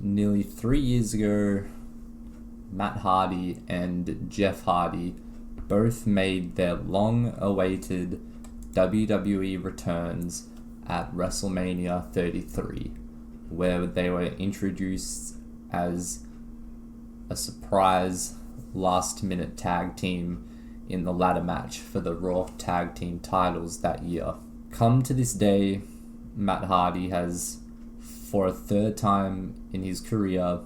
Nearly 3 years ago, Matt Hardy and Jeff Hardy both made their long-awaited WWE returns at WrestleMania 33, where they were introduced as a surprise last-minute tag team in the ladder match for the Raw tag team titles that year. Come to this day, Matt Hardy has, for a third time in his career,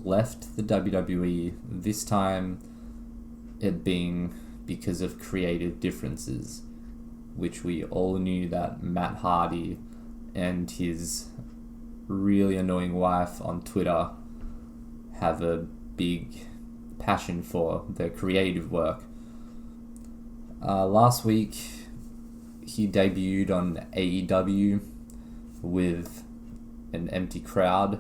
left the WWE, this time it being because of creative differences, which we all knew that Matt Hardy and his really annoying wife on Twitter have a big passion for their creative work. Last week, he debuted on AEW with an empty crowd,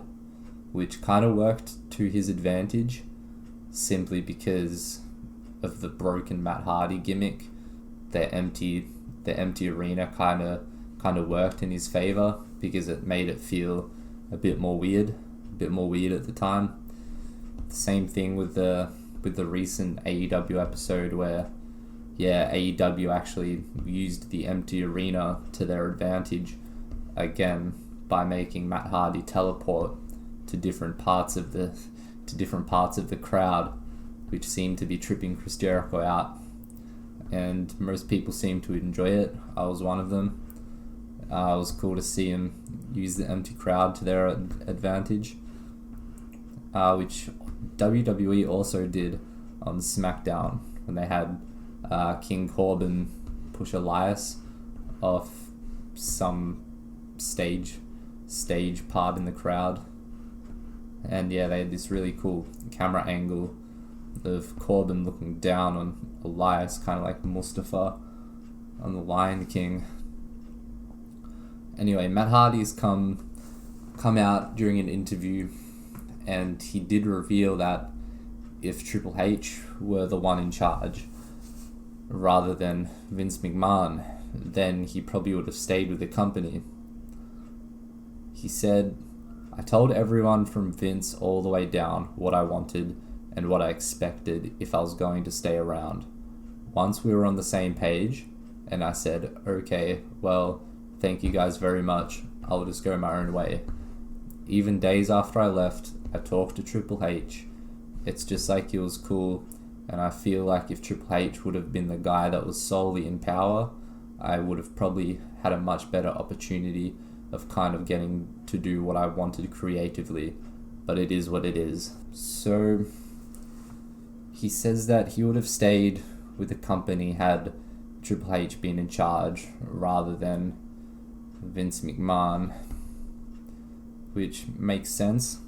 which kind of worked to his advantage, simply because of the broken Matt Hardy gimmick. The empty arena kind of worked in his favor because it made it feel a bit more weird at the time. Same thing with the recent AEW episode where AEW actually used the empty arena to their advantage, again, by making Matt Hardy teleport to different parts of the crowd, which seemed to be tripping Chris Jericho out. And most people seemed to enjoy it. I was one of them. It was cool to see him use the empty crowd to their advantage, which WWE also did on SmackDown when they had King Corbin push Elias off some stage part in the crowd. And they had this really cool camera angle of Corbin looking down on Elias, kind of like Mustafa on the Lion King. Anyway, Matt Hardy's come out during an interview, and he did reveal that if Triple H were the one in charge rather than Vince McMahon, then he probably would have stayed with the company. He said, "I told everyone from Vince all the way down what I wanted and what I expected if I was going to stay around. Once we were on the same page, and I said, okay, well, thank you guys very much. I'll just go my own way. Even days after I left, I talked to Triple H. It's just like he was cool, and I feel like if Triple H would have been the guy that was solely in power, I would have probably had a much better opportunity of kind of getting to do what I wanted creatively, but it is what it is." So he says that he would have stayed with the company had Triple H been in charge rather than Vince McMahon, which makes sense